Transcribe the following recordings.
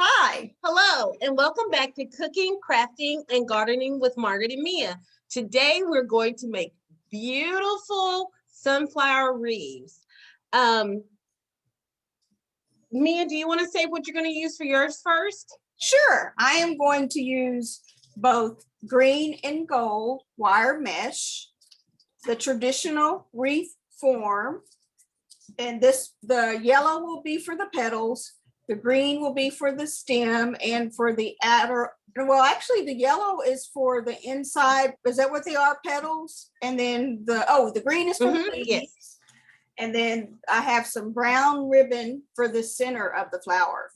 Hi, hello, and welcome back to Cooking, Crafting, and Gardening with Margaret and Mia. Today, we're going to make beautiful sunflower wreaths. Mia, do you want to say what you're going to use for yours first? Sure, I am going to use both green and gold wire mesh, the traditional wreath form, and the yellow will be for the petals, the green will be for the stem, and for the outer, well, actually the yellow is for the inside, is that what they are, petals? And then the green is for the leaves. Yes. And then I have some brown ribbon for the center of the flower.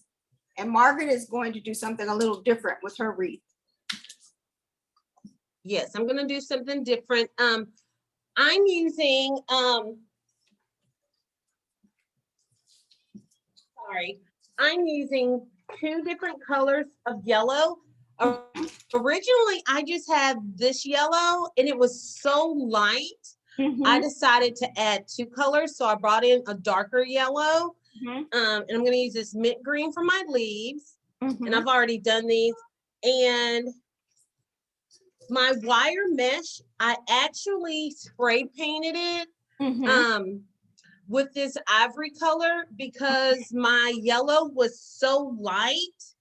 And Margaret is going to do something a little different with her wreath. Yes, I'm going to do something different. I'm using, I'm using two different colors of yellow. Originally, I just had this yellow and it was so light. I decided to add two colors. So I brought in a darker yellow. And I'm going to use this mint green for my leaves. And I've already done these. And my wire mesh, I actually spray painted it with this ivory color because my yellow was so light.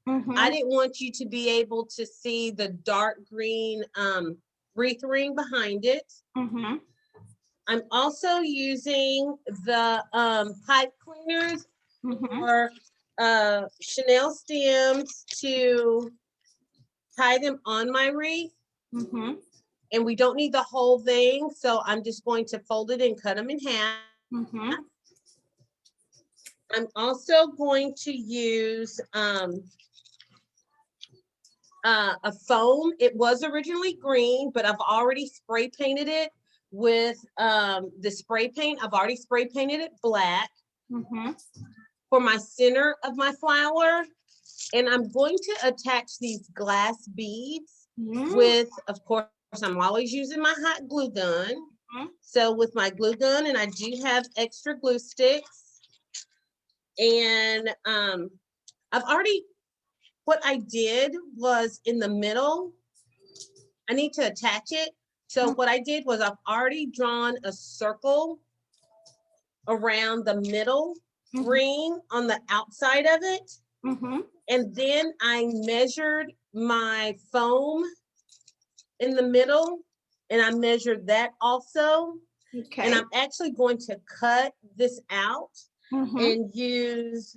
I didn't want you to be able to see the dark green wreath ring behind it. I'm also using the pipe cleaners or Chanel stems to tie them on my wreath. And we don't need the whole thing, so I'm just going to fold it and cut them in half. I'm also going to use a foam. It was originally green, but I've already spray painted it with the spray paint. I've already spray painted it black for my center of my flower. And I'm going to attach these glass beads with, of course, I'm always using my hot glue gun. So with my glue gun, and I do have extra glue sticks. And what I did was in the middle, I need to attach it. So what I did was I've already drawn a circle around the middle ring on the outside of it. And then I measured my foam in the middle and I measured that also. And I'm actually going to cut this out and use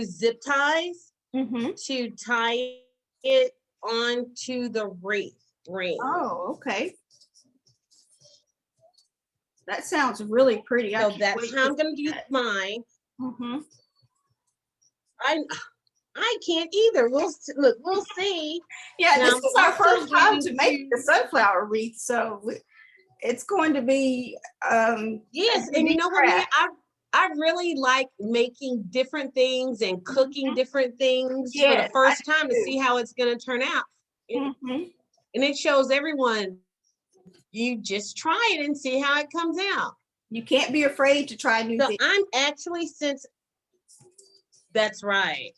zip ties to tie it onto the wreath ring. Oh, okay. That sounds really pretty. So that's how I'm going to use mine. I can't either. We'll see. Yeah, now, this is our first time to make the sunflower wreath, so it's going to be yes. And you know what? I really like making different things and cooking different things for the first time to see how it's going to turn out. And it shows everyone, you just try it and see how it comes out. You can't be afraid to try new things. I'm actually, that's right.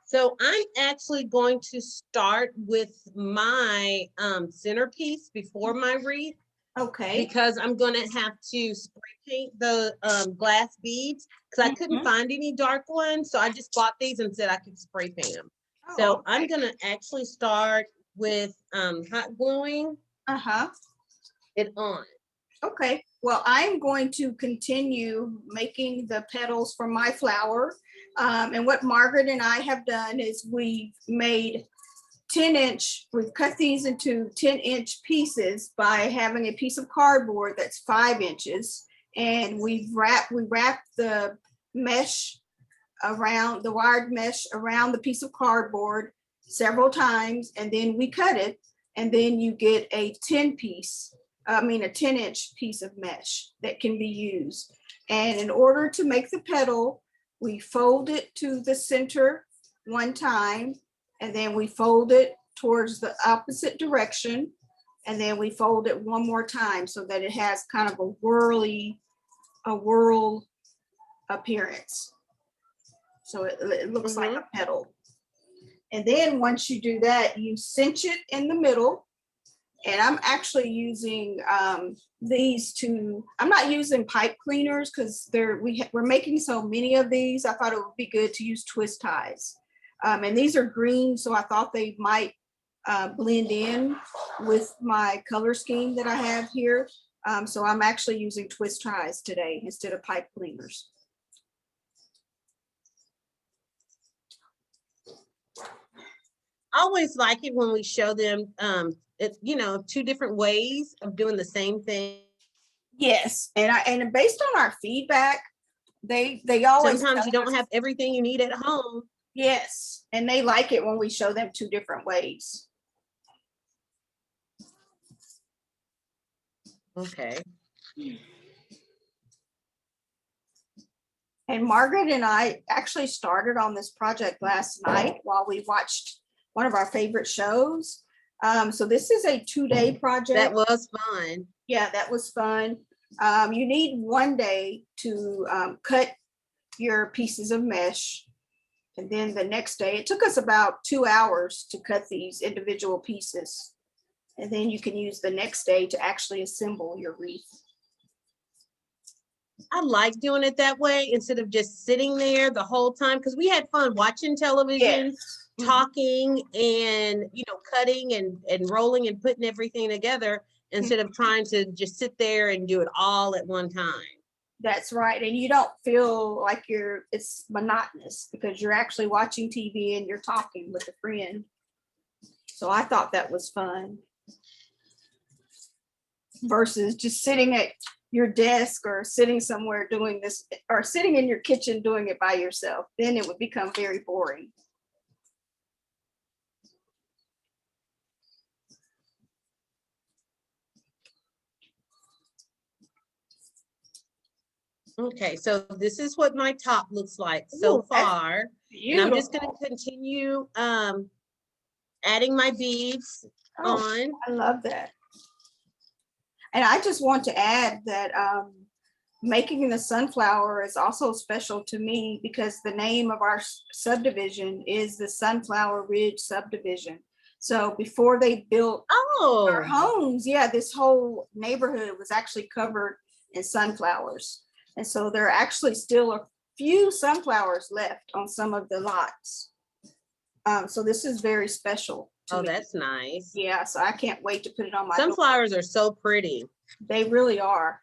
So I'm actually going to start with my centerpiece before my wreath. Okay. Because I'm going to have to spray paint the glass beads because I couldn't find any dark ones. So I just bought these and said I could spray paint them. So I'm going to actually start with hot gluing it on. Okay. Well, I'm going to continue making the petals for my flower. And what Margaret and I have done is we've made we've cut these into 10-inch pieces by having a piece of cardboard that's 5 inches. And we wrap the mesh around, the wired mesh around the piece of cardboard several times, and then we cut it. And then you get a 10-inch piece of mesh that can be used. And in order to make the petal, we fold it to the center one time, and then we fold it towards the opposite direction, and then we fold it one more time so that it has kind of a whirl appearance. So it looks like a petal. And then once you do that, you cinch it in the middle. And I'm actually using these two. I'm not using pipe cleaners because we're making so many of these. I thought it would be good to use twist ties. And these are green, so I thought they might blend in with my color scheme that I have here. So I'm actually using twist ties today instead of pipe cleaners. I always like it when we show them, two different ways of doing the same thing. Yes, and based on our feedback, they always sometimes you don't have everything you need at home. Yes, and they like it when we show them two different ways. Okay. And Margaret and I actually started on this project last night while we watched one of our favorite shows. So this is a 2-day project. That was fun. Yeah, that was fun. You need 1 day to cut your pieces of mesh. And then the next day, it took us about 2 hours to cut these individual pieces. And then you can use the next day to actually assemble your wreath. I like doing it that way instead of just sitting there the whole time, because we had fun watching television, talking and, cutting and rolling and putting everything together instead of trying to just sit there and do it all at one time. That's right. And you don't feel like it's monotonous because you're actually watching TV and you're talking with a friend. So I thought that was fun versus just sitting at your desk or sitting somewhere doing this, or sitting in your kitchen doing it by yourself. Then it would become very boring. Okay, so this is what my top looks like so far. And I'm just going to continue adding my beads on. I love that. And I just want to add that making the sunflower is also special to me because the name of our subdivision is the Sunflower Ridge subdivision. So before they built our homes, this whole neighborhood was actually covered in sunflowers. And so there are actually still a few sunflowers left on some of the lots. So this is very special to me. That's nice. Yeah, so I can't wait to put it on my sunflowers door. Are so pretty. They really are.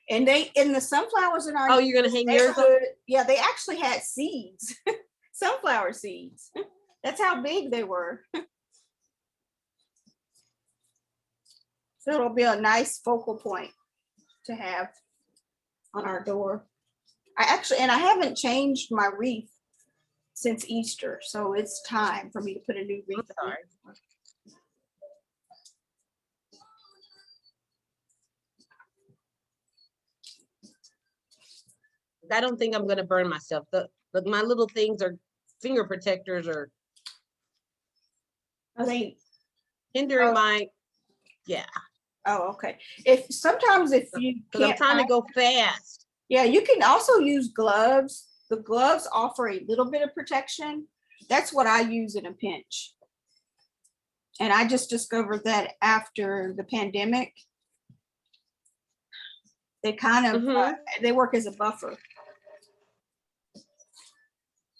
And the sunflowers in our you're gonna hang yours up? Yeah, they actually had seeds, sunflower seeds. That's how big they were. So it'll be a nice focal point to have on our door. I haven't changed my wreath since Easter, so it's time for me to put a new wreath on. I don't think I'm going to burn myself. My little things are finger protectors are hindering my, Oh, okay. If you because I'm trying to go fast. Yeah, you can also use gloves. The gloves offer a little bit of protection. That's what I use in a pinch. And I just discovered that after the pandemic, they kind of they work as a buffer.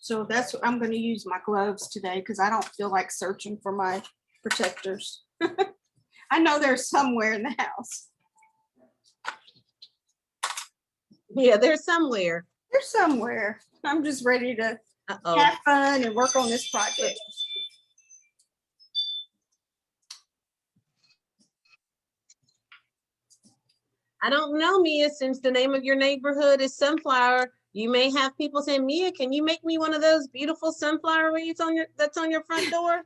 So that's what I'm going to use my gloves today because I don't feel like searching for my protectors. I know they're somewhere in the house. Yeah, they're somewhere. They're somewhere. I'm just ready to have fun and work on this project. I don't know, Mia, since the name of your neighborhood is Sunflower, you may have people saying, Mia, can you make me one of those beautiful sunflower wreaths that's on your front door?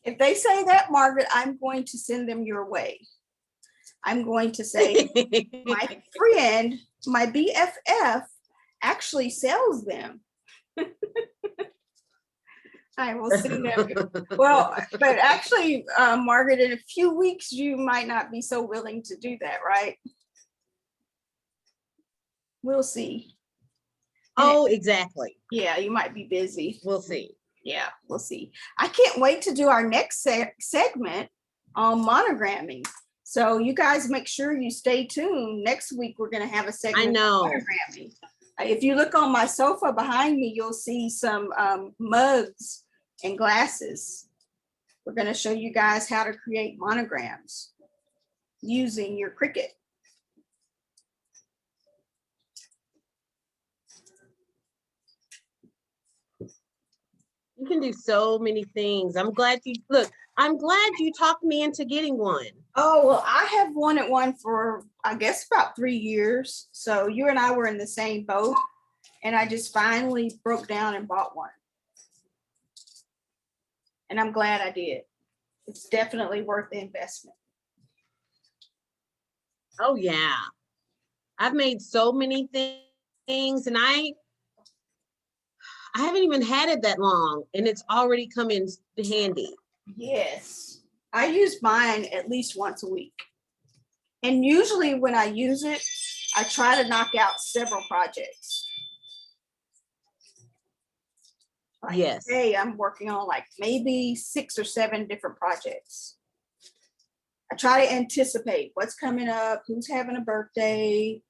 If they say that, Margaret, I'm going to send them your way. I'm going to say, my friend, my BFF actually sells them. I will send them. Well, but actually, Margaret, in a few weeks, you might not be so willing to do that, right? We'll see. Oh, exactly. Yeah, you might be busy. We'll see. Yeah, we'll see. I can't wait to do our next segment on monogramming. So you guys make sure you stay tuned. Next week, we're going to have a segment I know. on monogramming. If you look on my sofa behind me, you'll see some mugs and glasses. We're going to show you guys how to create monograms using your Cricut. You can do so many things. I'm glad you talked me into getting one. Oh, well, I have wanted one for, I guess, about 3 years. So you and I were in the same boat, and I just finally broke down and bought one. And I'm glad I did. It's definitely worth the investment. Oh yeah. I've made so many things, and I haven't even had it that long, and it's already come in handy. Yes, I use mine at least once a week. And usually when I use it, I try to knock out several projects. Like Yes. today, I'm working on like maybe 6 or 7 different projects. I try to anticipate what's coming up, who's having a birthday,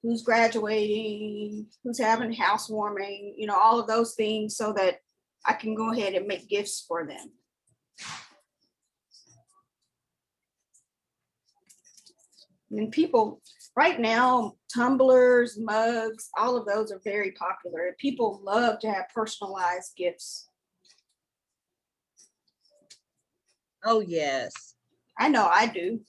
who's graduating, who's having housewarming, you know, all of those things so that I can go ahead and make gifts for them. And people right now, tumblers, mugs, all of those are very popular. People love to have personalized gifts. Oh yes. I know I do.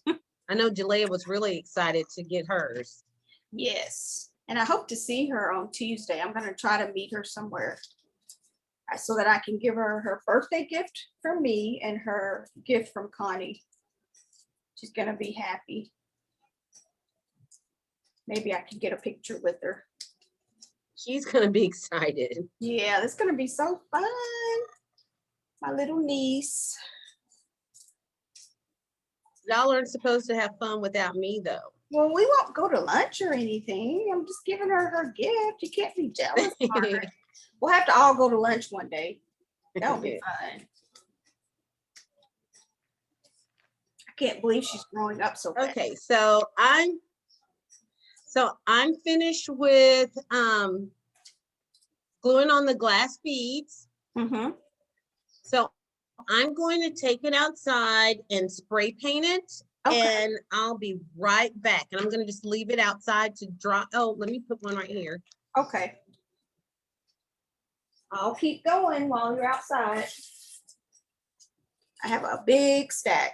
I know Jalea was really excited to get hers. Yes. And I hope to see her on Tuesday. I'm going to try to meet her somewhere so that I can give her her birthday gift from me and her gift from Connie. She's going to be happy. Maybe I can get a picture with her. She's going to be excited. Yeah, it's going to be so fun. My little niece. Y'all aren't supposed to have fun without me, though. Well, we won't go to lunch or anything. I'm just giving her her gift. You can't be jealous, Margaret. We'll have to all go to lunch one day. That'll be fun. I can't believe she's growing up so fast. Okay, so I'm finished with gluing on the glass beads. Mm-hmm. So I'm going to take it outside and spray paint it. Okay. And I'll be right back. And I'm going to just leave it outside to dry. Oh, let me put one right here. Okay. I'll keep going while you're outside. I have a big stack.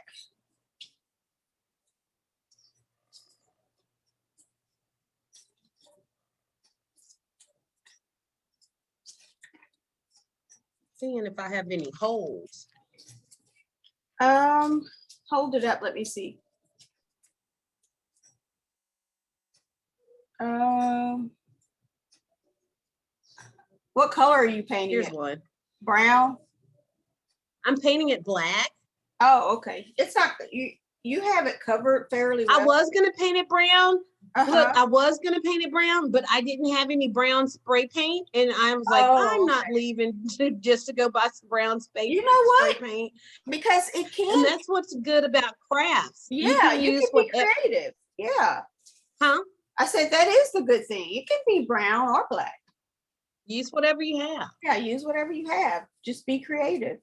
Seeing if I have any holes. Hold it up. Let me see. What color are you painting? Here's it? One. Brown. I'm painting it black. Oh, okay. It's not you have it covered fairly well. I was gonna paint it brown. Look, I was gonna paint it brown, but I didn't have any brown spray paint, and I was like, I'm not leaving just to go buy some brown spray. You know what? Spray paint. Because it can. And that's what's good about crafts. Yeah, you can be creative. Yeah. Huh? I said that is the good thing. It can be brown or black. Use whatever you have. Yeah, use whatever you have. Just be creative.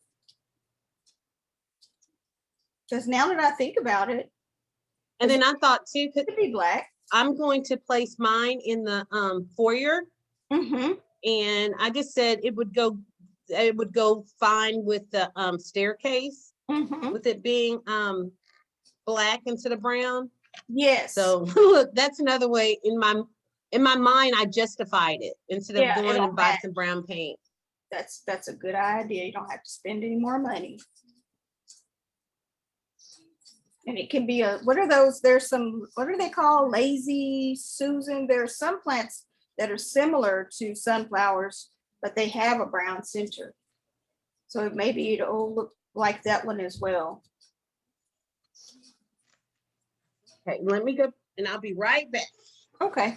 Because now that I think about it. And then I thought too, could be black. I'm going to place mine in the foyer. Mm-hmm. And I just said it would go fine with the staircase, with it being black instead of brown. Yes. So look, that's another way in my mind I justified it instead of going and buy some brown paint. That's a good idea. You don't have to spend any more money. And it can be what are those? There's some, what are they called? Lazy Susan. There are some plants that are similar to sunflowers, but they have a brown center. So maybe it'll look like that one as well. Okay, let me go and I'll be right back. Okay.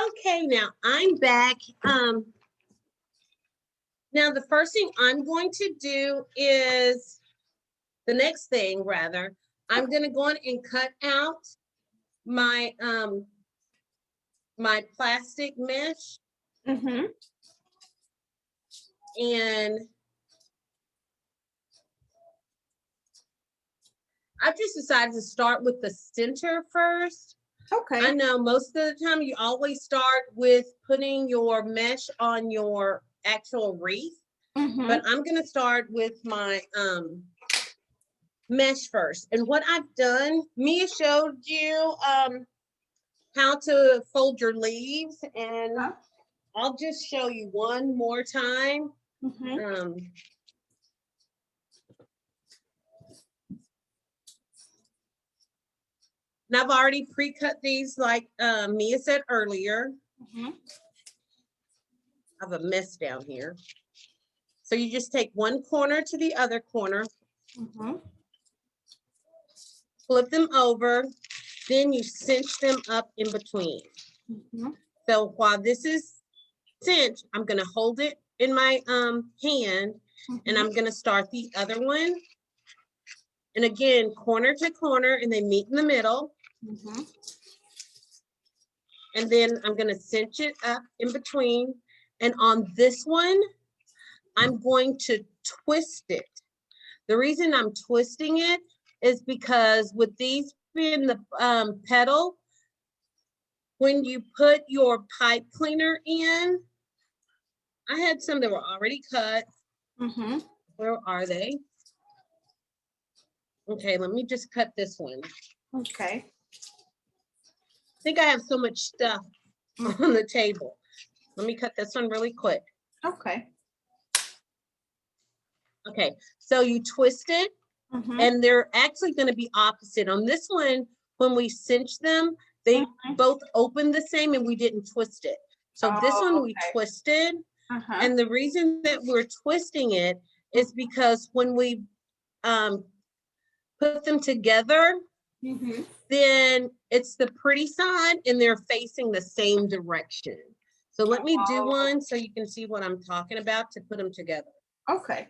Okay, now I'm back. Now the first thing I'm going to do is the next thing rather, I'm gonna go on and cut out my my plastic mesh, Mm-hmm. and I've just decided to start with the center first. Okay. I know most of the time you always start with putting your mesh on your actual wreath, Mm-hmm. but I'm gonna start with my mesh first. And what I've done, Mia showed you how to fold your leaves, and I'll just show you one more time. Mm-hmm. And I've already pre-cut these like Mia said earlier. Mm-hmm. I have a mess down here. So you just take one corner to the other corner, Mm-hmm. flip them over, then you cinch them up in between. Mm-hmm. So while this is cinched, I'm gonna hold it in my hand, and I'm gonna start the other one. And again, corner to corner, and they meet in the middle. Mm-hmm. And then I'm gonna cinch it up in between. And on this one, I'm going to twist it. The reason I'm twisting it is because with these being the petal, when you put your pipe cleaner in, I had some that were already cut. Mm-hmm. Where are they? Okay, let me just cut this one. Okay. I think I have so much stuff on the table. Let me cut this one really quick. Okay. Okay, so you twist it, Mm-hmm. and they're actually going to be opposite. On this one, when we cinch them, they both open the same, and we didn't twist it. So this one we twisted, Uh-huh. and the reason that we're twisting it is because when we put them together, then it's the pretty side, and they're facing the same direction. So let me do one so you can see what I'm talking about to put them together. Okay.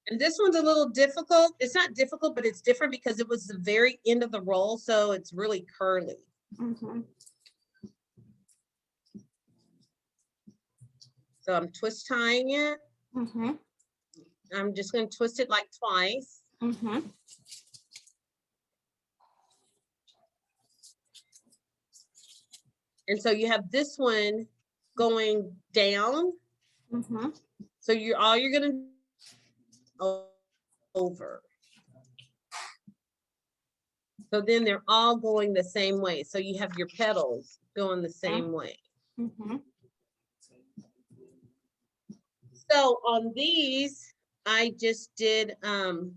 And this one's a little difficult. It's not difficult, but it's different because it was the very end of the roll, so it's really curly. Mm-hmm. So I'm twist tying it. Mm-hmm. I'm just going to twist it like twice. Mm-hmm. And so you have this one going down. Mm-hmm. So you're going to over. So then they're all going the same way. So you have your petals going the same way. Mm-hmm. So on these, I just did around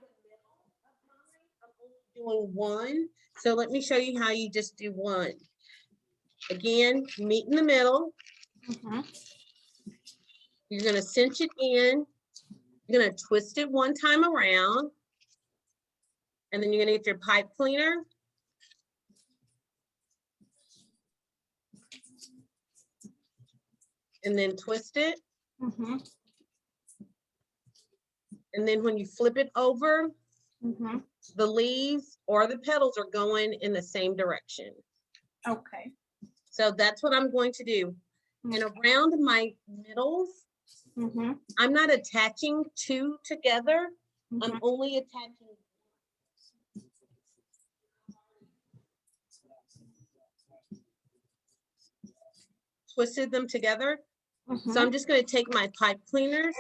the middle of mine, I'm only doing one. So let me show you how you just do one. Again, meet in the middle. Mm-hmm. You're gonna cinch it in. You're gonna twist it one time around. And then you're gonna get your pipe cleaner. And then twist it. Mm-hmm. And then when you flip it over, Mm-hmm. the leaves or the petals are going in the same direction. Okay. So that's what I'm going to do. And around my middles, Mm-hmm. I'm not attaching two together. Mm-hmm. I'm only attaching. Twisted them together. Mm-hmm. So I'm just going to take my pipe cleaners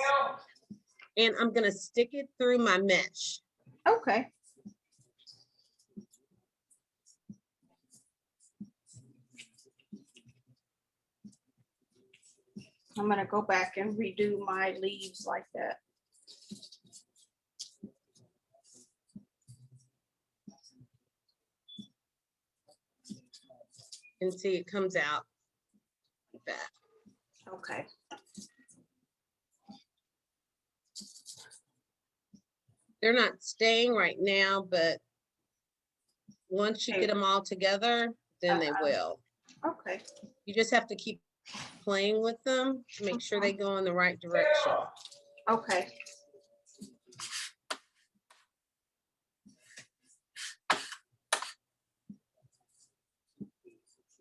and I'm going to stick it through my mesh. Okay. I'm gonna go back and redo my leaves like that. And see, it comes out like that. Okay. they're not staying right now, but once you get them all together, then they will. Okay. You just have to keep playing with them to make sure they go in the right direction. Okay.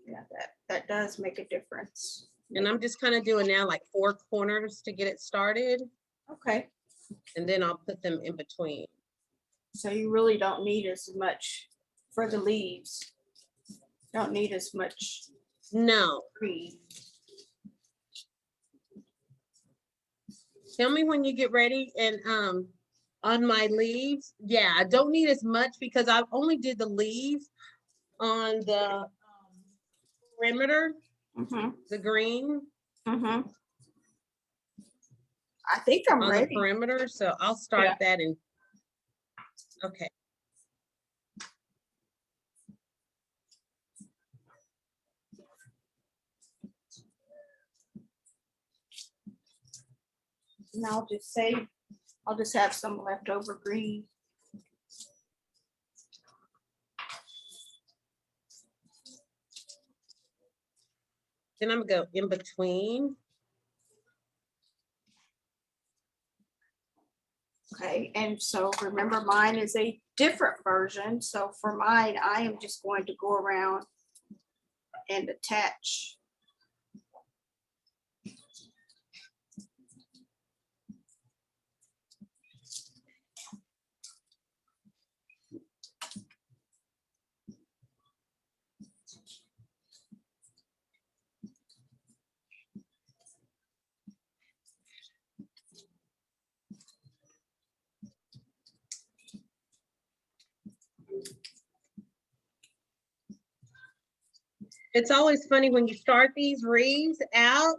Yeah, that does make a difference. And I'm just kind of doing now like 4 corners to get it started. Okay. And then I'll put them in between. So you really don't need as much for the leaves. Don't need as much No. green. Tell me when you get ready. And on my leaves, yeah, I don't need as much because I only did the leaves on the perimeter, the green. I think I'm on ready. the perimeter, so I'll start that in. Okay. And I'll just say, I'll just have some leftover green. Then I'm gonna go in between. Okay, and so remember mine is a different version. So for mine, I am just going to go around and attach. It's always funny when you start these wreaths out,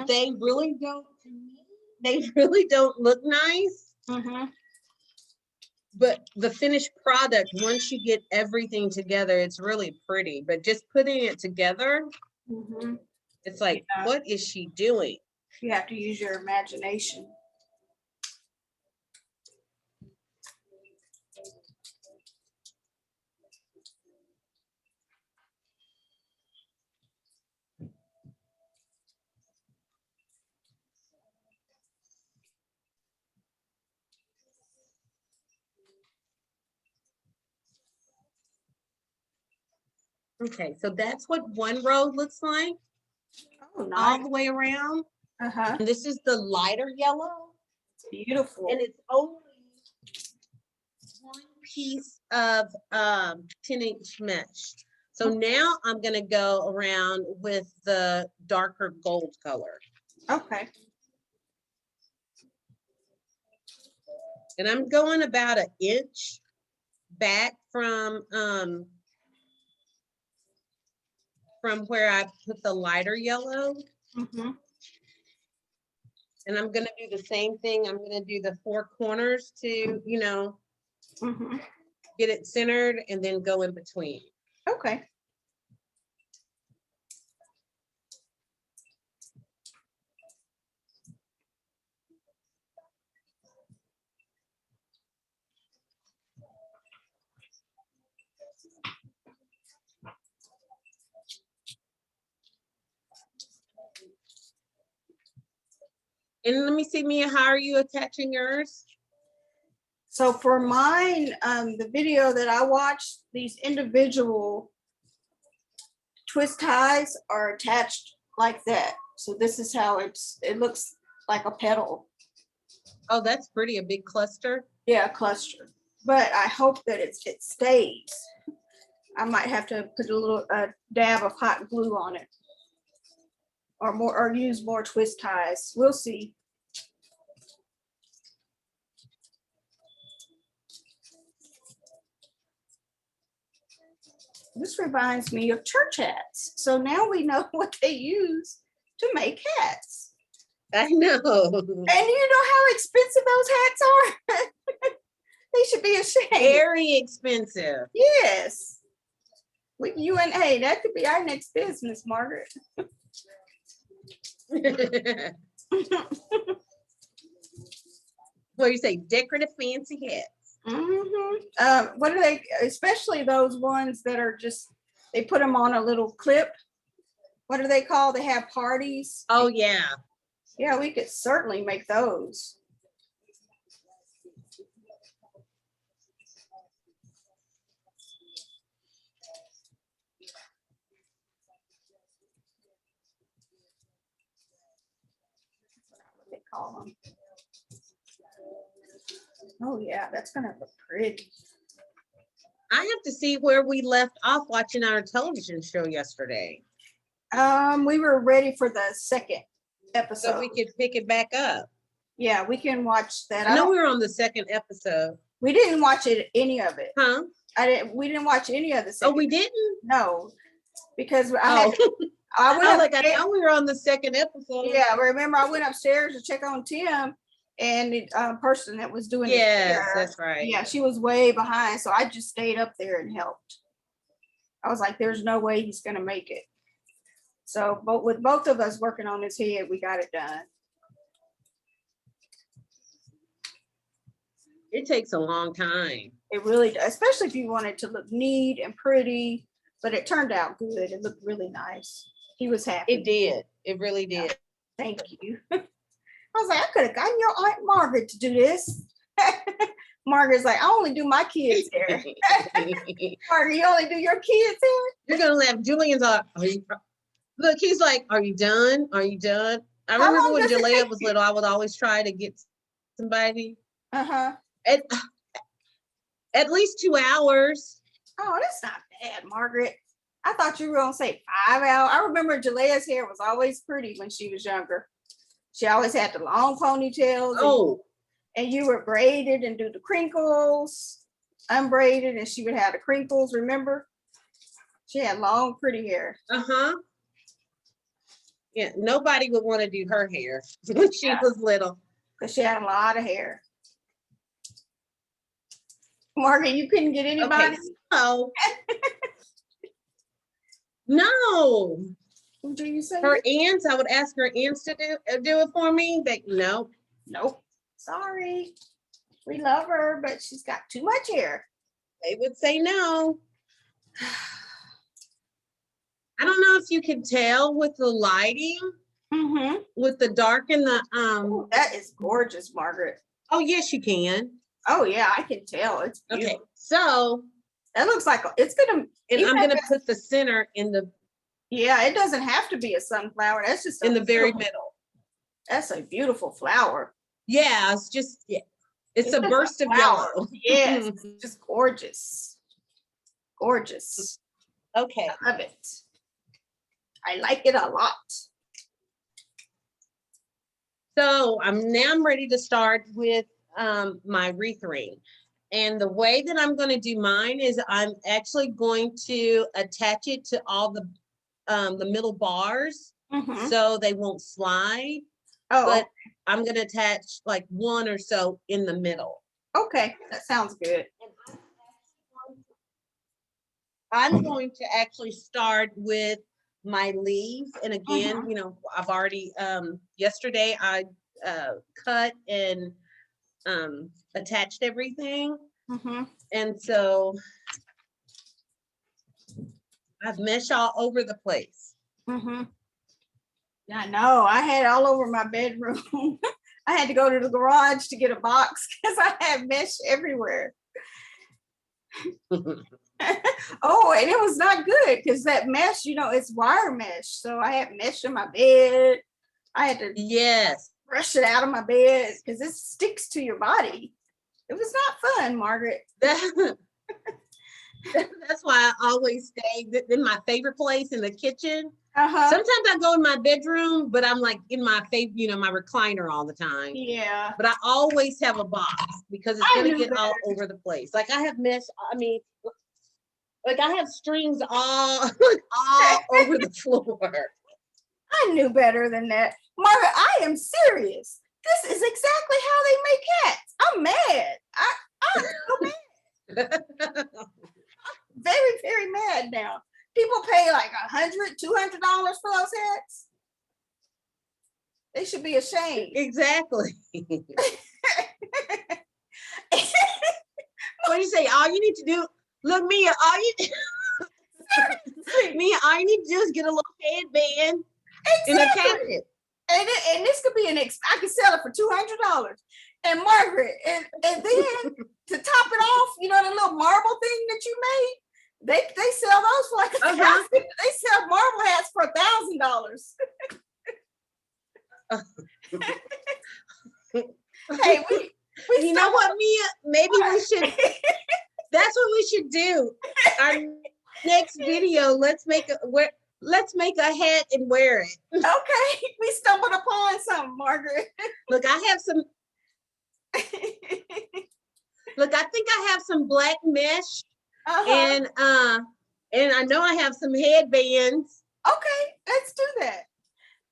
they really don't, to me, they really don't look nice. But the finished product, once you get everything together, it's really pretty. But just putting it together, it's like, what is she doing? You have to use your imagination. Okay, so that's what one row looks like. Oh, nice. All the way around. And this is the lighter yellow. Beautiful. And it's only one piece of 10-inch mesh. So now I'm gonna go around with the darker gold color. Okay. And I'm going about 1 inch back from where I put the lighter yellow. And I'm gonna do the same thing. I'm gonna do the 4 corners to, you know, get it centered and then go in between. Okay. And let me see, Mia, how are you attaching yours? So for mine, the video that I watched, these individual twist ties are attached like that. So this is how it looks like a petal. Oh, that's pretty, a big cluster. Yeah, a cluster. But I hope that it stays. I might have to put a dab of hot glue on it, or use more twist ties. We'll see. This reminds me of church hats. So now we know what they use to make hats. I know. And you know how expensive those hats are? They should be ashamed. Very expensive. Yes. Hey, that could be our next business, Margaret. What do you say? Decorative fancy hats. What are they? Especially those ones that are just, they put them on a little clip. What are they called? They have parties. Oh yeah. Yeah, we could certainly make those. What they call them. Oh yeah, that's gonna look pretty. I have to see where we left off watching our television show yesterday, We were ready for the second episode. so we could pick it back up. Yeah, we can watch that. I know we were on the second episode. We didn't watch it, any of it. Huh? We didn't watch any of the Oh, second. we didn't? No, because I Oh, went I was like, I upstairs. know we were on the second episode. Yeah, remember I went upstairs to check on Tim, and the person that was doing his Yes, hair, that's right. yeah, she was way behind, so I just stayed up there and helped. I was like, there's no way he's gonna make it. So, but with both of us working on his head, we got it done. It takes a long time. It really does, especially if you want it to look neat and pretty, but it turned out good. It looked really nice. He was happy. It did. It really did. Thank you. I was like, I could have gotten your Aunt Margaret to do this. Margaret's like, I only do my kids' hair. Margaret, you only do your kids' hair? You're gonna laugh. Julian's like, look, he's like, are you done? Are you done? I How remember long when does it Jalea take was you? little, I would always try to get somebody at least 2 hours. Oh, that's not bad, Margaret. I thought you were gonna say 5 hours. I remember Jalea's hair was always pretty when she was younger. She always had the long ponytails. Oh, And you were braided and do the crinkles, unbraided, and she would have the crinkles, remember? She had long, pretty hair. uh-huh. Yeah, nobody would want to do her hair when she was little. Because she had a lot of hair. Margaret, you couldn't get anybody? Okay, so no. Who do you say? Her aunts, I would ask her aunts to do it for me. But no. Nope. Sorry. We love her, but she's got too much hair. They would say no. I don't know if you can tell with the lighting, with the dark and the Ooh, that is gorgeous, Margaret. Oh yes, you can. Oh yeah, I can tell. It's beautiful. Okay, so That looks like it's gonna. and even I'm if gonna put the center in the Yeah, it doesn't have to be a sunflower. That's just in the very beautiful- middle. That's a beautiful flower. Yeah, it's just it's a just burst of flower. yellow. Yes, it's just gorgeous. Gorgeous. Okay. I love it. I like it a lot. So I'm ready to start with my wreath ring. And the way that I'm going to do mine is I'm actually going to attach it to all the middle bars so they won't slide. Oh, But I'm going to attach like one or so in the middle. okay. That sounds good. I'm going to actually start with my leaves. And again, you know, I've already, yesterday I cut and attached everything. And so I've mesh all over the place. I know. I had it all over my bedroom. I had to go to the garage to get a box because I had mesh everywhere. Oh, and it was not good because that mesh, you know, it's wire mesh. So I had mesh in my bed. I had to brush it out of my bed because it sticks to your body. It was not fun, Margaret. That's why I always stay in my favorite place in the kitchen. Uh-huh. Sometimes I go in my bedroom, but I'm like in my favorite, you know, my recliner all the time. Yeah. But I always have a box because it's going to get all over the place. Like I have mesh, I mean, like I have strings all over the floor. I knew better than that. Margaret, I am serious. This is exactly how they make cats. I'm mad. I'm so mad. Very, very mad now. People pay like $100, $200 for those hats. They should be ashamed. Exactly. What do you say? All you need to do, look, Mia, Mia, all you need to do is get a little headband and attach it. And this could be I could sell it for $200. And Margaret, and then to top it off, you know, the little marble thing that you made, they sell those for like $1,000. They sell marble hats for $1,000. Hey, we you know what, Mia? Maybe we should. That's what we should do. Our next video, let's make a hat and wear it. Okay, we stumbled upon something, Margaret. Look, I have some. Look, I think I have some black mesh, and I know I have some headbands. Okay, let's do that.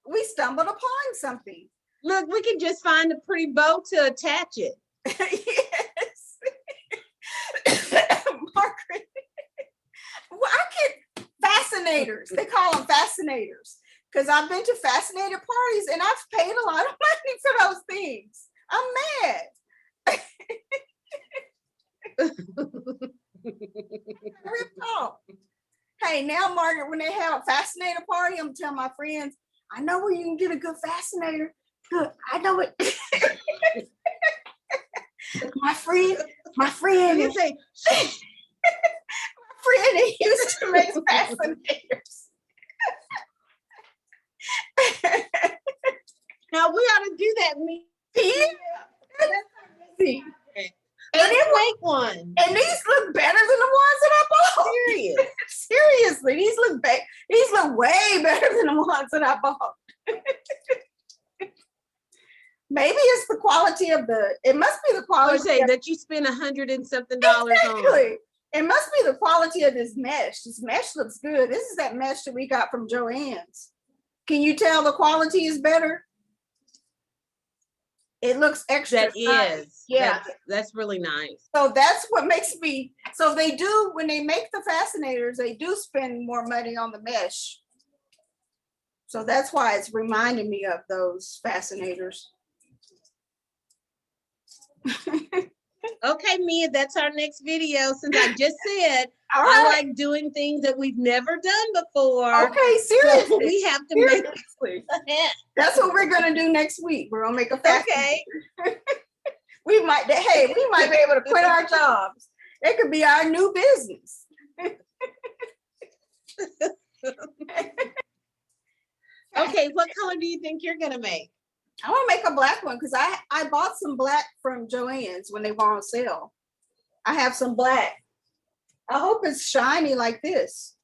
We stumbled upon something. Look, we can just find a pretty bow to attach it. Yes. Margaret. Well, I can fascinators. They call them fascinators. Because I've been to fascinator parties and I've paid a lot of money for those things. I'm mad. Ripped off. Hey, now, Margaret, when they have a fascinator party, I'm telling my friends, I know where you can get a good fascinator. Good, I know it. my friend You say, my friend in Houston makes fascinators. now we ought to do that. Yeah. See. And then make one. And these look better than the ones that I bought. Serious. Seriously, these look way better than the ones that I bought. Maybe it's the quality of it must be the quality that you spend $100 and something on. Exactly. It must be the quality of this mesh. This mesh looks good. This is that mesh that we got from Joann's. Can you tell the quality is better? It looks extra. That is. Yeah. That's really nice. So that's what makes me, so they do, when they make the fascinators, they do spend more money on the mesh. So that's why it's reminding me of those fascinators. Okay, Mia, that's our next video. Since I just said I like doing things that we've never done before. Okay, seriously. So we have to make a hat. That's what we're gonna do next week. We're gonna make a fascinator. Okay. we might be able to quit our jobs. It could be our new business. Okay, what color do you think you're gonna make? I want to make a black one because I bought some black from Joann's when they were on sale. I have some black. I hope it's shiny like this.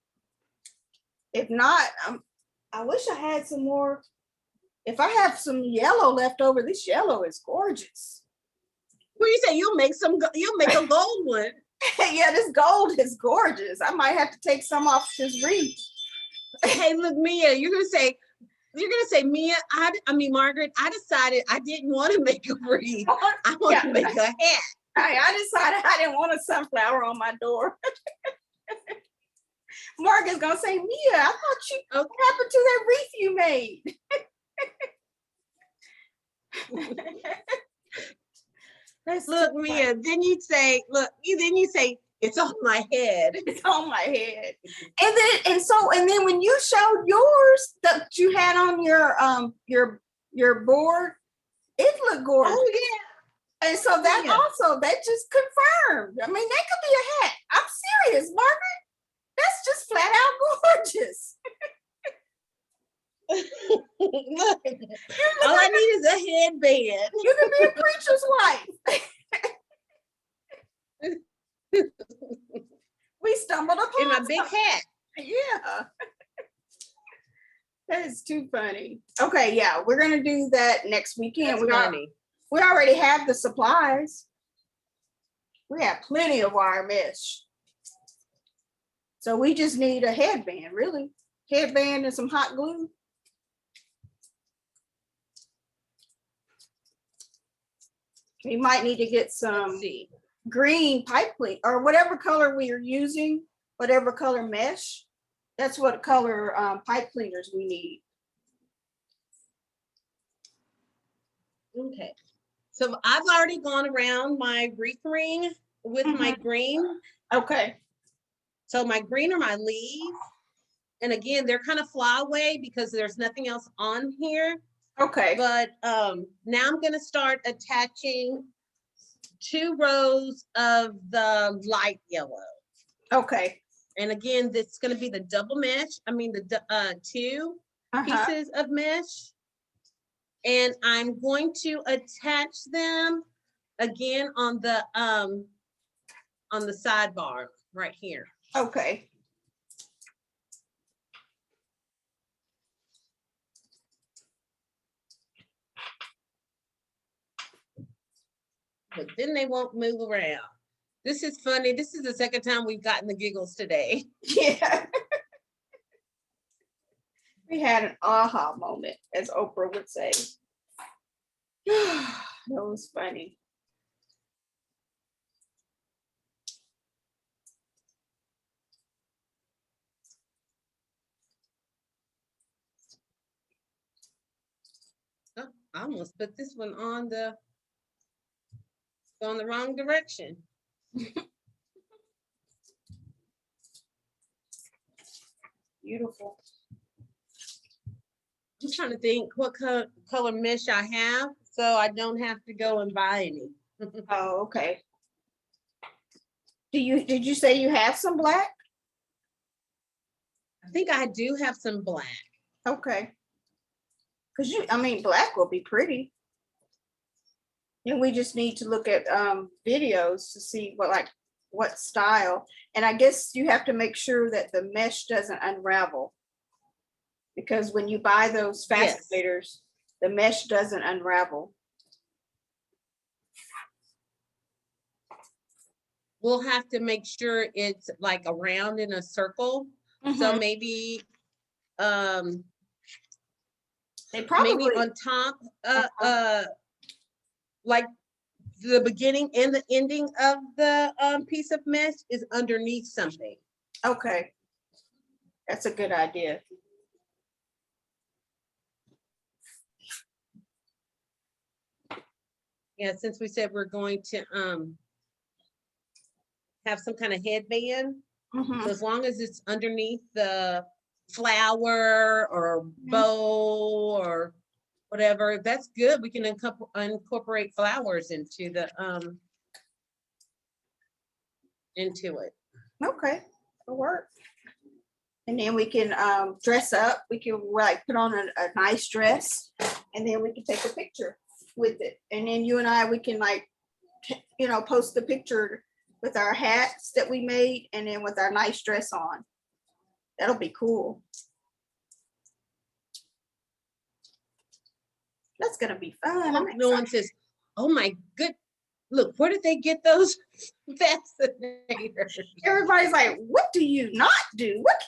If not, I wish I had some more. If I have some yellow left over, this yellow is gorgeous. What do you say? You'll make a gold one. Yeah, this gold is gorgeous. I might have to take some off this wreath. Hey, look, Mia, you're gonna say, Mia, Margaret, I decided I didn't want to make a wreath. I want to make a hat. I decided I didn't want a sunflower on my door. Margaret's gonna say, Mia, I thought what happened to that wreath you made? Look, Mia, then you say, it's on my head. It's on my head. And then when you showed yours that you had on your board, it looked gorgeous. Oh yeah. And so that just confirmed. I mean, that could be a hat. I'm serious, Margaret. That's just flat out gorgeous. Look, all I need is a headband. You can be a preacher's wife. We stumbled upon in a big hat. Yeah. That is too funny. Okay, yeah, we're gonna do that next weekend. We already have the supplies. We have plenty of wire mesh. So we just need a headband, really. Headband and some hot glue. We might need to get some green pipe clean or whatever color we are using, whatever color mesh. That's what color pipe cleaners we need. Okay. So I've already gone around my wreath ring with my green. Okay. So my green are my leaves. And again, they're kind of fly away because there's nothing else on here. Okay. But now I'm going to start attaching 2 rows of the light yellow. Okay. And again, this is going to be the double mesh. I mean, the 2 pieces of mesh. And I'm going to attach them again on the sidebar right here. Okay. But then they won't move around. This is funny. This is the second time we've gotten the giggles today. Yeah. We had an aha moment, as Oprah would say. That was funny. Oh, I almost put this one on the wrong direction. Beautiful. I'm trying to think what color mesh I have so I don't have to go and buy any. Oh, okay. Did you say you have some black? I think I do have some black. Okay. Because black will be pretty. And we just need to look at videos to see what style. And I guess you have to make sure that the mesh doesn't unravel. Because when you buy those fascinators, the mesh doesn't unravel. We'll have to make sure it's like around in a circle. So maybe they probably maybe on top like the beginning and the ending of the piece of mesh is underneath something. Okay. That's a good idea. Yeah, since we said we're going to have some kind of headband. So as long as it's underneath the flower or bow or whatever, that's good. We can incorporate flowers into the into it. Okay, it'll work. And then we can dress up. We can like put on a nice dress, and then we can take a picture with it. And then you and I, we can like, post the picture with our hats that we made, and then with our nice dress on. That'll be cool. That's gonna be fun. No one says, "Oh my good, look, where did they get those fascinators?" Everybody's like, "What do you not do? What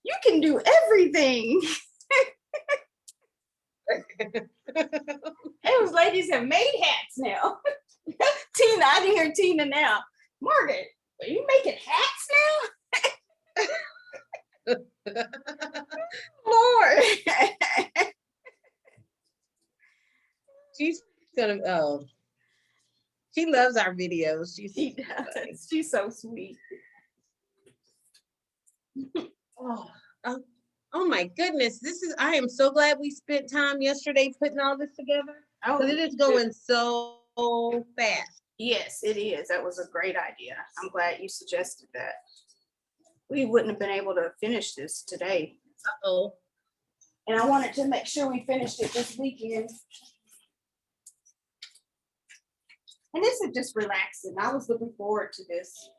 you can do everything." Those ladies have made hats now. Tina, I can hear Tina now. Margaret, are you making hats now? Lord. She's gonna she loves our videos. She does. She's so sweet. Oh my goodness. I am so glad we spent time yesterday putting all this together. Because it is going so fast. Yes, it is. That was a great idea. I'm glad you suggested that. We wouldn't have been able to finish this today. Uh-oh. And I wanted to make sure we finished it this weekend. And this is just relaxing. I was looking forward to this.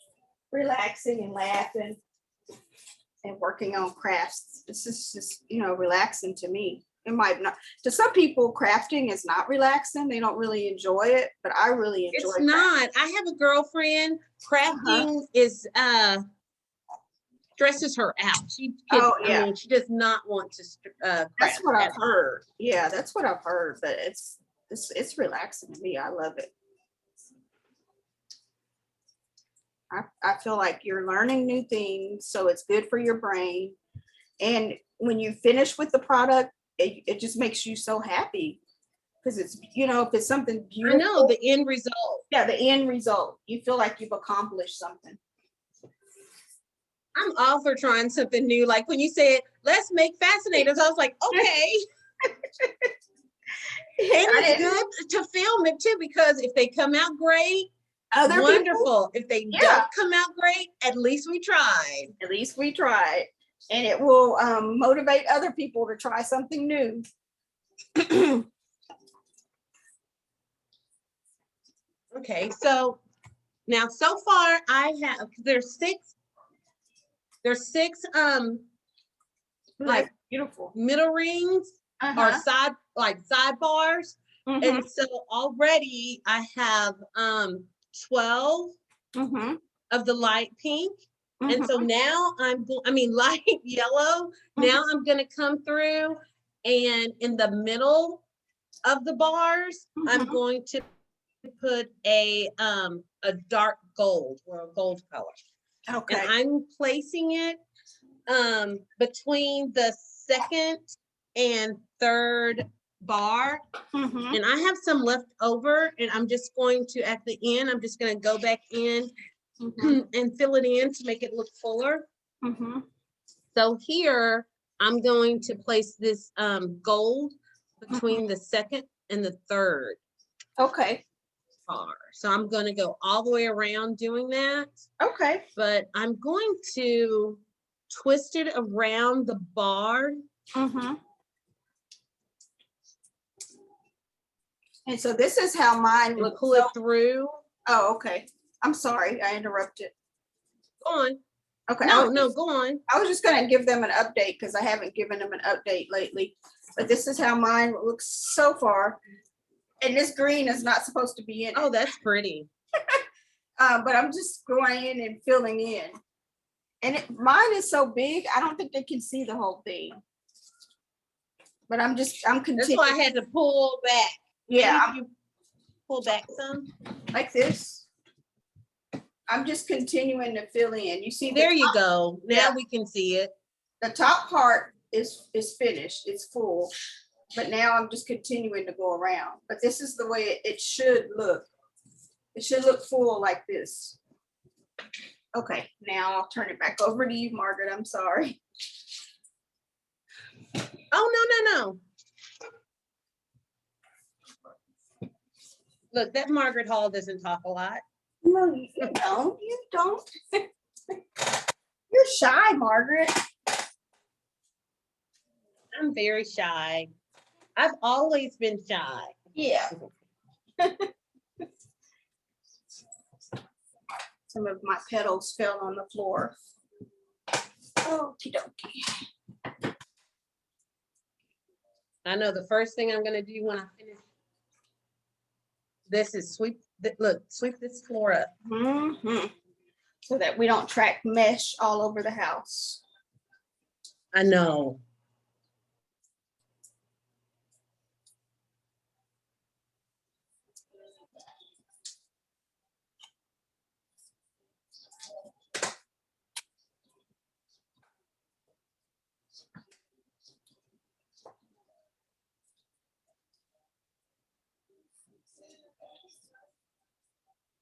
Relaxing and laughing and working on crafts. This is just, relaxing to me. It might not, to some people, crafting is not relaxing. They don't really enjoy it, but I really enjoy it. It's not. I have a girlfriend, crafting is stresses her out. She does not want to craft. That's what I've heard. Yeah, that's what I've heard, but it's relaxing to me. I love it. I feel like you're learning new things, so it's good for your brain. And when you finish with the product, it just makes you so happy because it's, you know, if it's something I beautiful. know the end result. Yeah, the end result. You feel like you've accomplished something. I'm all for trying something new. Like when you said, let's make fascinators, I was like, okay. And it's good to film it too, because if they come out great, Other wonderful. If they Yeah. don't come out great, at least we tried. At least we tried. And it will motivate other people to try something new. Okay, so now so far I have, there's six like beautiful. middle rings or side, like sidebars. And so already I have 12 of the light pink. And so now light yellow. Now I'm going to come through, and in the middle of the bars, I'm going to put a dark gold, or a gold color. Okay. And I'm placing it between the second and third bar. And I have some left over, and I'm just going to, at the end, I'm just going to go back in and fill it in to make it look fuller. So here I'm going to place this gold between the second and the third Okay. bar. So I'm going to go all the way around doing that. Okay. But I'm going to twist it around the bar. And so this is how mine looks. Pull it through. Oh, okay. I'm sorry, I interrupted. Go on. Okay. No, go on. I was just going to give them an update because I haven't given them an update lately. But this is how mine looks so far. And this green is not supposed to be in it. Oh, that's pretty. But I'm just going in and filling in. And mine is so big, I don't think they can see the whole thing. But I'm continuing. That's why I had to pull back. Yeah. You pull back some. Like this. I'm just continuing to fill in. You see, there you go. Now we can see it. The top part is finished. It's full. But now I'm just continuing to go around. But this is the way it should look. It should look full like this. Okay, now I'll turn it back over to you, Margaret. I'm sorry. Oh, no. Look, that Margaret Hall doesn't talk a lot. No, you don't. You don't. You're shy, Margaret. I'm very shy. I've always been shy. Yeah. Some of my petals fell on the floor. Okie dokie. I know the first thing I'm going to do when I finish this is sweep this floor up. So that we don't track mesh all over the house. I know.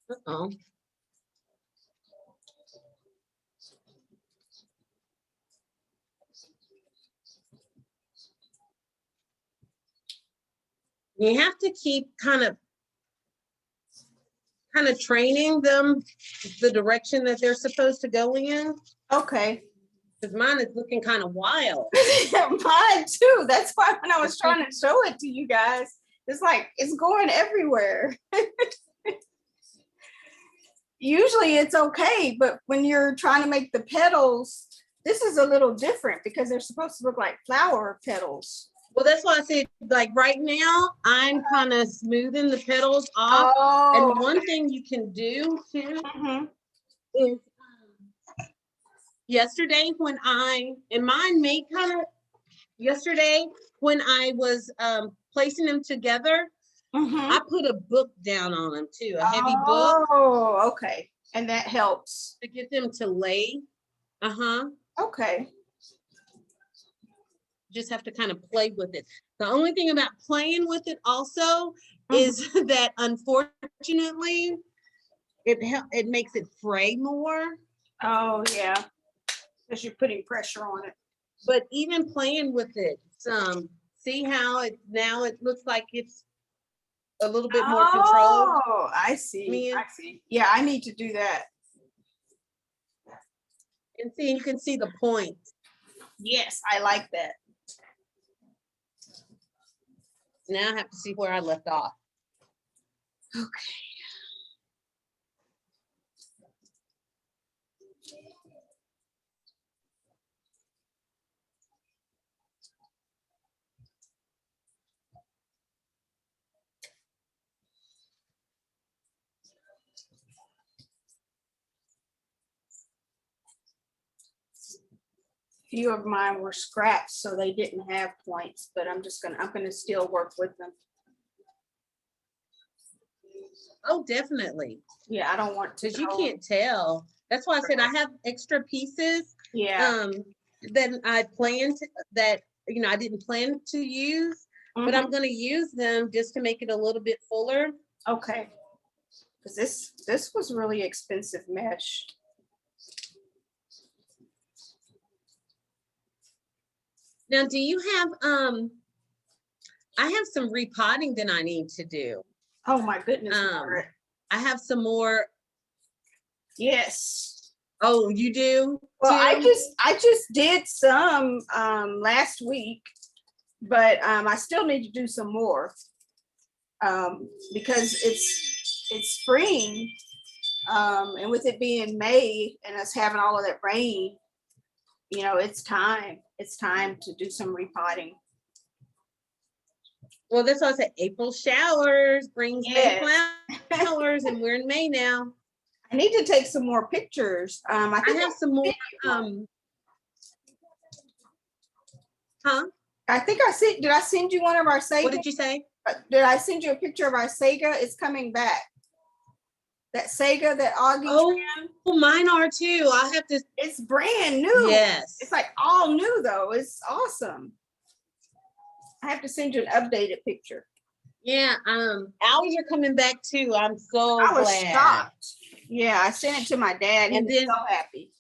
Uh-oh. You have to keep kind of training them the direction that they're supposed to go in. Okay. Because mine is looking kind of wild. Mine too. That's why when I was trying to show it to you guys, it's like it's going everywhere. Usually it's okay, but when you're trying to make the petals, this is a little different because they're supposed to look like flower petals. Well, that's why I said, like right now, I'm kind of smoothing the petals off. Oh, and one thing you can do too is yesterday when yesterday when I was placing them together, I put a book down on them too, a heavy book. Oh, okay. And that helps. To get them to lay. Okay. just have to kind of play with it. The only thing about playing with it also is that unfortunately, it makes it fray more. Oh, yeah. Because you're putting pressure on it. But even playing with it, see how it looks like it's a little bit more controlled. Oh, I see. Mia? I see. Yeah, I need to do that. And see, you can see the point. Yes, I like that. Now I have to see where I left off. Okay. Few of mine were scraps, so they didn't have points, but I'm gonna still work with them. Oh, definitely. Yeah, I don't want to. Because you can't tell. That's why I said I have extra pieces. Yeah. That I planned that, I didn't plan to use, but I'm going to use them just to make it a little bit fuller. Okay. Because this was really expensive mesh. Now, do you have, I have some repotting that I need to do. Oh my goodness. Margaret. I have some more. Yes. Oh, you do? Well, too? I just did some last week, but I still need to do some more because it's spring, and with it being May and us having all of that rain, it's time to do some repotting. Well, that's what I said. April showers brings Yes. May flowers, and we're in May now. I need to take some more pictures. I have some more. I think did I send you one of our Sega? What did you say? Did I send you a picture of our Sega? It's coming back. That Sega that Augie. Oh, mine are too. I'll have to. It's brand new. Yes. It's like all new though. It's awesome. I have to send you an updated picture. Yeah. Ours are coming back too. I'm so I was glad. shocked. Yeah, I sent it to my dad. He was so happy.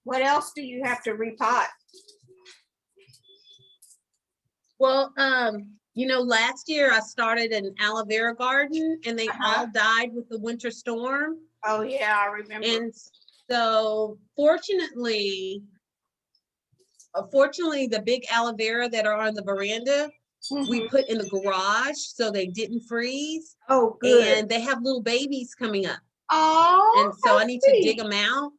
What else do you have to repot? Well, last year I started an aloe vera garden and they all died with the winter storm. Oh yeah, I remember. And so fortunately, the big aloe vera that are on the veranda, we put in the garage so they didn't freeze. Oh, good. And they have little babies coming up. Oh. And so I need to dig them out.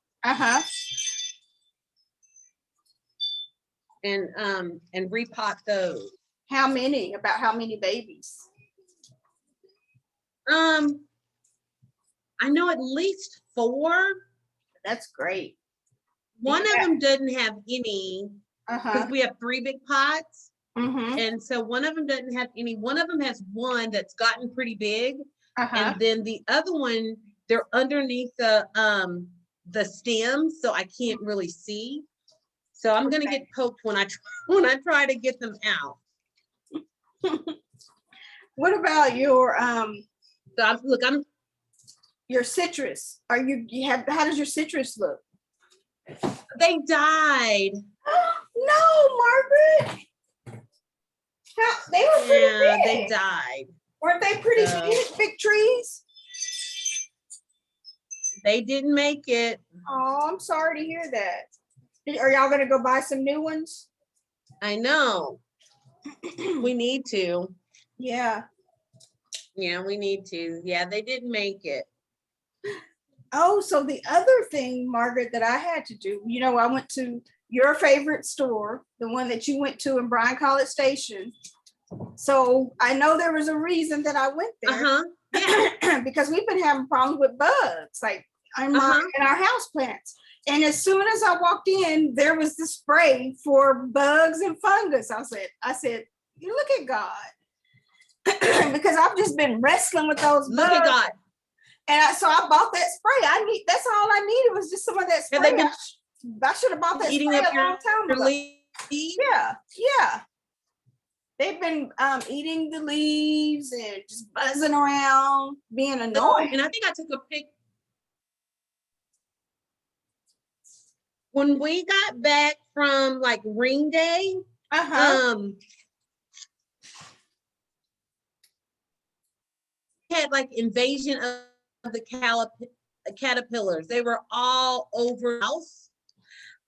And repot those. How many? About how many babies? I know at least 4. That's great. One of them doesn't have any because we have 3 big pots. And so one of them doesn't have any. One of them has one that's gotten pretty big. And then the other one, they're underneath the stems, so I can't really see. So I'm gonna get poked when I try to get them out. What about your your citrus? How does your citrus look? They died. No, Margaret. They were pretty big. They died. Weren't they pretty big trees? They didn't make it. Oh, I'm sorry to hear that. Are y'all gonna go buy some new ones? I know. We need to. Yeah. Yeah, we need to. Yeah, they didn't make it. Oh, so the other thing, Margaret, that I had to do, I went to your favorite store, the one that you went to in Bryan College Station. So I know there was a reason that I went there. Yeah. Because we've been having problems with bugs, like in our house plants. And as soon as I walked in, there was the spray for bugs and fungus. I said, you look at God. Because I've just been wrestling with those bugs. Look at God. And so I bought that spray. That's all I needed was just some of that Have spray. they been I should have bought that eating spray up a long time your ago. leaves? Yeah. They've been eating the leaves and just buzzing around, being annoying. And I think I took a pic. When we got back from like ring day, had like invasion of the caterpillars. They were all over the house.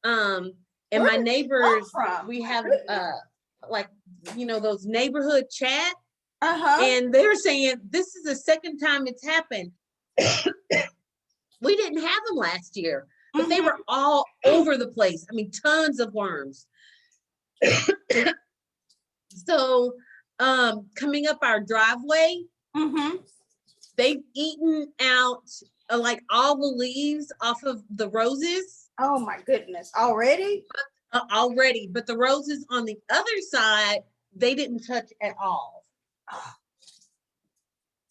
And Where my did they come neighbors, from? we have like, you know, those neighborhood chat. Uh-huh. And they were saying this is the second time it's happened. We didn't have them last year, but they were all over the place. I mean, tons of worms. So coming up our driveway, they've eaten out like all the leaves off of the roses. Oh my goodness, already? Already, but the roses on the other side, they didn't touch at all.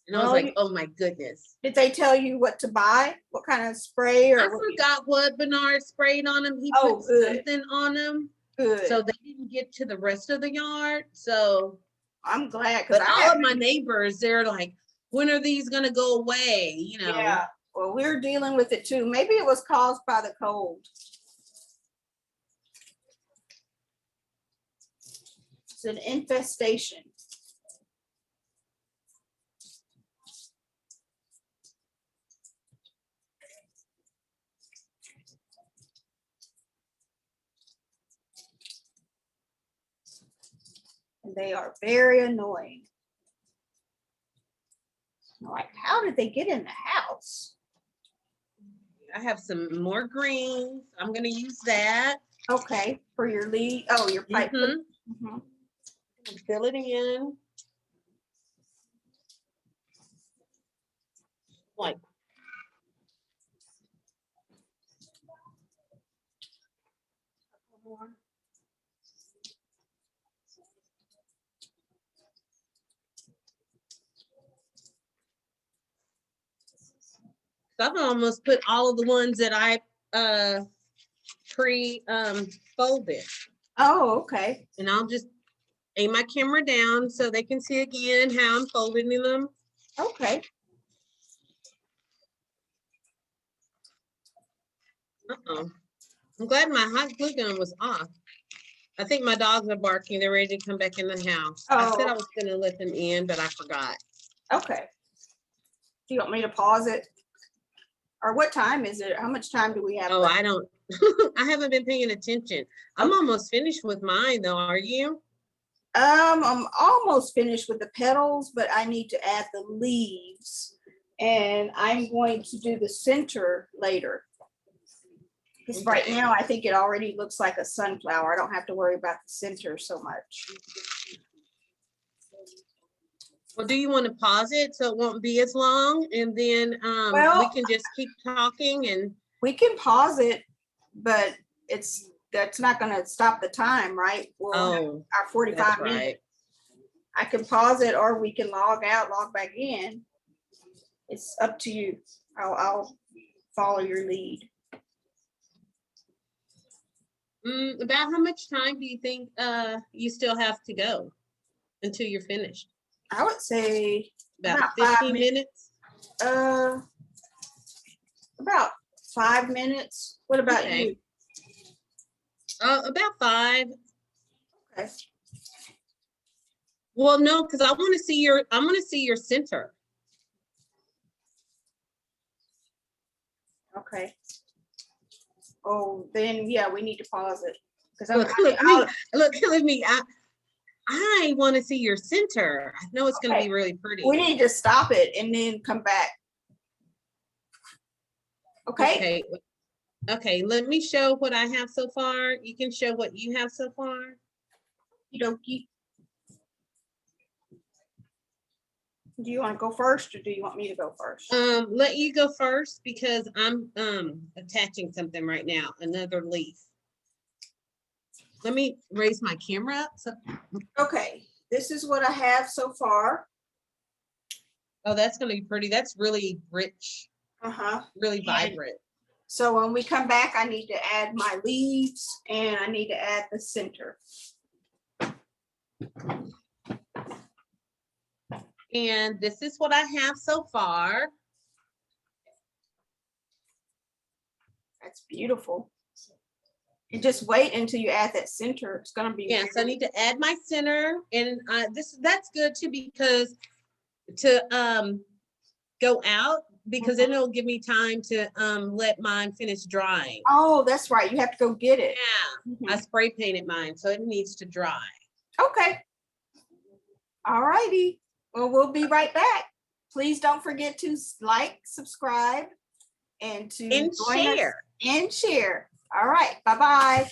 And I was like, oh my goodness. Did they tell you what to buy? What kind of spray? Or I forgot what Bernard sprayed on them. He put something on them. Good. So they didn't get to the rest of the yard. So I'm glad. But all of my neighbors, they're like, when are these going to go away? You know? Yeah. Well, we're dealing with it too. Maybe it was caused by the cold. It's an infestation. And they are very annoying. Like, how did they get in the house? I have some more greens. I'm going to use that. Okay, for your lead. Oh, your pipe. Fill it in. Like. So I've almost put all of the ones that I folded. Oh, okay. And I'll just aim my camera down so they can see again how I'm folding them. Okay. I'm glad my hot glue gun was off. I think my dogs are barking. They're ready to come back in the house. I said I was going to let them in, but I forgot. Okay. Do you want me to pause it? Or what time is it? How much time do we have? Oh, I don't. I haven't been paying attention. I'm almost finished with mine, though. Are you? I'm almost finished with the petals, but I need to add the leaves. And I'm going to do the center later. Because right now, I think it already looks like a sunflower. I don't have to worry about the center so much. Well, do you want to pause it so it won't be as long? And then we can just keep talking and. We can pause it, but that's not going to stop the time, right? Well, our 45 minutes. Right. I can pause it or we can log out, log back in. It's up to you. I'll follow your lead. About how much time do you think you still have to go until you're finished? I would say about 15 minutes. About 5 minutes. What about you? About 5. Okay. Well, no, because I want to see your center. Okay. Oh, then yeah, we need to pause it. Because look at me. I want to see your center. I know it's going to be really pretty. We need to stop it and then come back. Okay. Okay. Let me show what I have so far. You can show what you have so far. Okie. Do you want to go first or do you want me to go first? Let you go first because I'm attaching something right now, another leaf. Let me raise my camera up. Okay, this is what I have so far. Oh, that's gonna be pretty. That's really rich, Uh-huh. really And vibrant. so when we come back, I need to add my leaves and I need to add the center. And this is what I have so far. That's beautiful. And just wait until you add that center. It's gonna be. Yes, I need to add my center, and that's good too, because to go out, because then it'll give me time to let mine finish drying. Oh, that's right. You have to go get it. Yeah, I spray painted mine, so it needs to dry. Okay. All righty. Well, we'll be right back. Please don't forget to like, subscribe, and to And join us share. and share. All right. Bye-bye.